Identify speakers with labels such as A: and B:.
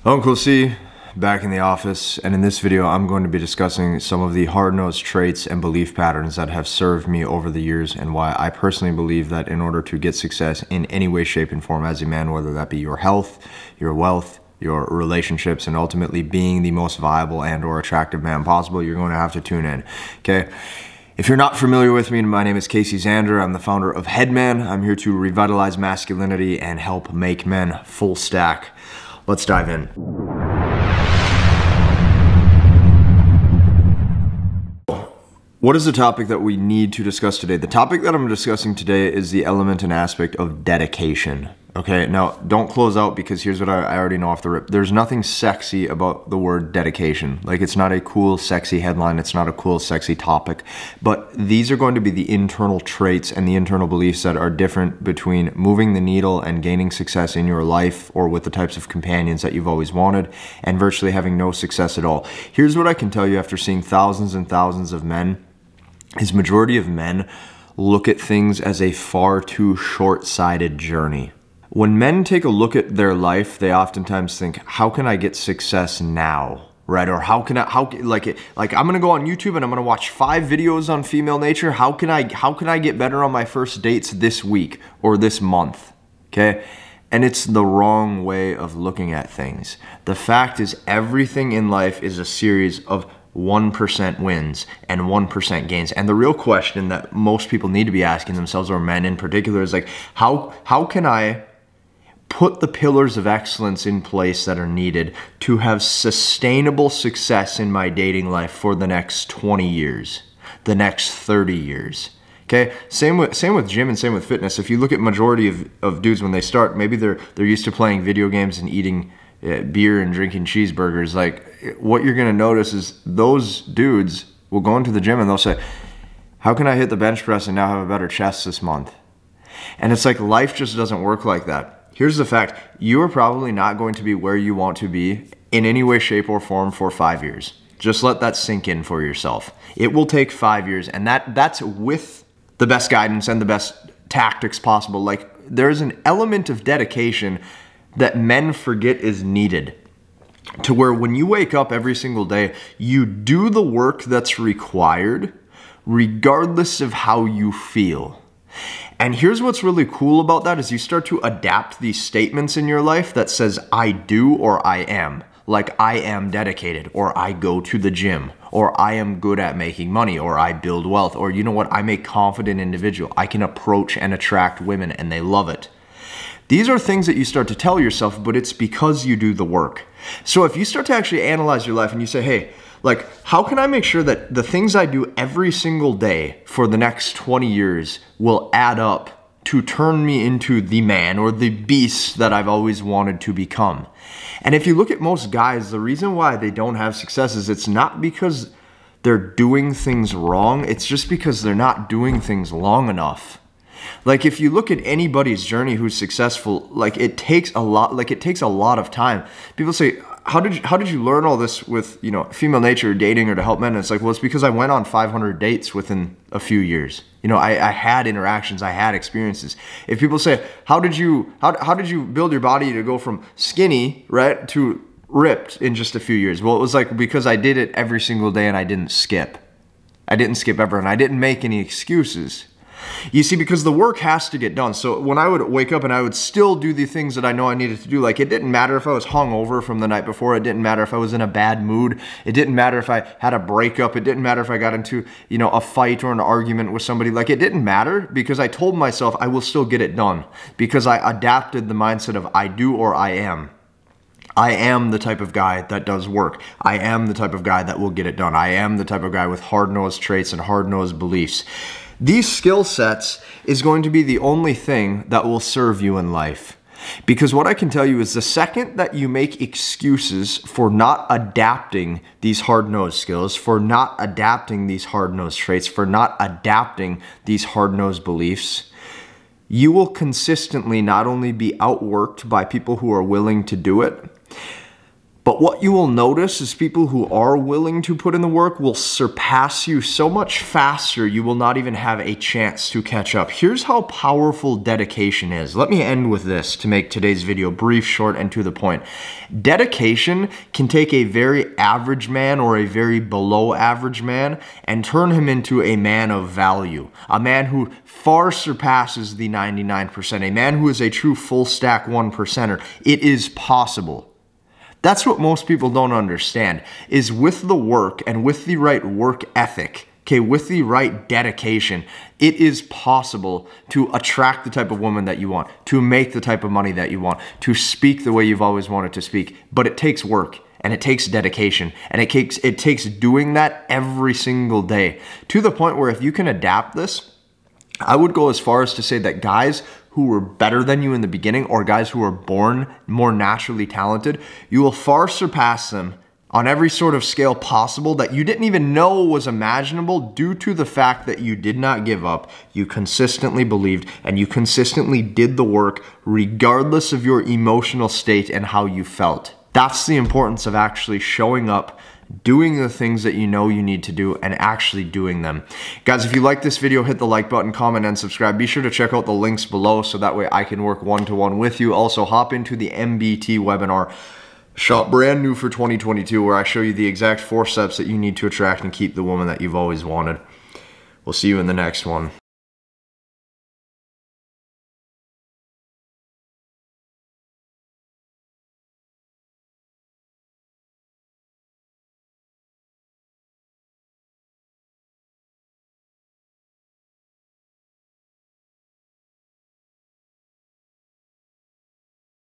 A: Uncle C, back in the office, and in this video I'm going to be discussing some of the hard-nosed traits and belief patterns that have served me over the years and why I personally believe that in order to get success in any way, shape, and form as a man, whether that be your health, your wealth, your relationships, and ultimately being the most viable and or attractive man possible, you're going to have to tune in, okay? If you're not familiar with me, my name is Zander. I'm the founder of Headman. I'm here to revitalize masculinity and help make men full stack. Let's dive in. What is the topic that we need to discuss today? The topic that I'm discussing today is the element and aspect of dedication. Okay, now don't close out because here's what I already know off the rip. There's nothing sexy about the word dedication. Like, it's not a cool, sexy headline. It's not a cool, sexy topic. But these are going to be the internal traits and the internal beliefs that are different between moving the needle and gaining success in your life or with the types of companions that you've always wanted and virtually having no success at all. Here's what I can tell you after seeing thousands and thousands of men is majority of men look at things as a far too short-sighted journey. When men take a look at their life, they oftentimes think, how can I get success now? Right? Or I'm gonna go on YouTube and I'm gonna watch 5 videos on female nature. How can I get better on my first dates this week or this month? Okay? And it's the wrong way of looking at things. The fact is, everything in life is a series of 1% wins and 1% gains. And the real question that most people need to be asking themselves, or men in particular, is like, how can I put the pillars of excellence in place that are needed to have sustainable success in my dating life for the next 20 years, the next 30 years? Okay, same with gym and same with fitness. If you look at majority of dudes when they start, maybe they're used to playing video games and eating beer and drinking cheeseburgers. Like, what you're gonna notice is those dudes will go into the gym and they'll say, how can I hit the bench press and now have a better chest this month? And it's like, life just doesn't work like that. Here's the fact: you are probably not going to be where you want to be in any way, shape, or form for 5 years. Just let that sink in for yourself. It will take 5 years, and that's with the best guidance and the best tactics possible. Like, there's an element of dedication that men forget is needed, to where when you wake up every single day, you do the work that's required regardless of how you feel. And here's what's really cool about that is you start to adapt these statements in your life that says, I do or I am. Like, I am dedicated, or I go to the gym, or I am good at making money, or I build wealth, or you know what, I'm a confident individual. I can approach and attract women and they love it. These are things that you start to tell yourself, but it's because you do the work. So if you start to actually analyze your life and you say, hey, like, how can I make sure that the things I do every single day for the next 20 years will add up to turn me into the man or the beast that I've always wanted to become? And if you look at most guys, the reason why they don't have success is it's not because they're doing things wrong. It's just because they're not doing things long enough. Like, if you look at anybody's journey who's successful, like, it takes a lot of time. People say, how did you learn all this with, you know, female nature or dating or to help men? And it's like, well, it's because I went on 500 dates within a few years. You know, I had interactions, I had experiences. If people say, how did you build your body to go from skinny, right, to ripped in just a few years? Well, it was like, because I did it every single day and I didn't skip. I didn't skip ever, and I didn't make any excuses. You see, because the work has to get done. So when I would wake up and I would still do the things that I know I needed to do, like, it didn't matter if I was hungover from the night before. It didn't matter if I was in a bad mood. It didn't matter if I had a breakup. It didn't matter if I got into, you know, a fight or an argument with somebody. Like, it didn't matter, because I told myself I will still get it done, because I adapted the mindset of I do or I am. I am the type of guy that does work. I am the type of guy that will get it done. I am the type of guy with hard-nosed traits and hard-nosed beliefs. These skill sets is going to be the only thing that will serve you in life. Because what I can tell you is the second that you make excuses for not adapting these hard-nosed skills, for not adapting these hard-nosed traits, for not adapting these hard-nosed beliefs, you will consistently not only be outworked by people who are willing to do it, But what you will notice is people who are willing to put in the work will surpass you so much faster, you will not even have a chance to catch up. Here's how powerful dedication is. Let me end with this to make today's video brief, short, and to the point. Dedication can take a very average man or a very below average man and turn him into a man of value. A man who far surpasses the 99%. A man who is a true full stack 1%er. It is possible. That's what most people don't understand, is with the work and with the right work ethic, okay, with the right dedication, it is possible to attract the type of woman that you want, to make the type of money that you want, to speak the way you've always wanted to speak. But it takes work and it takes dedication and it takes doing that every single day, to the point where if you can adapt this, I would go as far as to say that guys who were better than you in the beginning, or guys who were born more naturally talented, you will far surpass them on every sort of scale possible that you didn't even know was imaginable, due to the fact that you did not give up, you consistently believed, and you consistently did the work regardless of your emotional state and how you felt. That's the importance of actually showing up, doing the things that you know you need to do, and actually doing them. Guys, if you like this video, hit the like button, comment, and subscribe. Be sure to check out the links below so that way I can work one-to-one with you. Also, hop into the MBT webinar shop, brand new for 2022, where I show you the exact 4 steps that you need to attract and keep the woman that you've always wanted. We'll see you in the next one.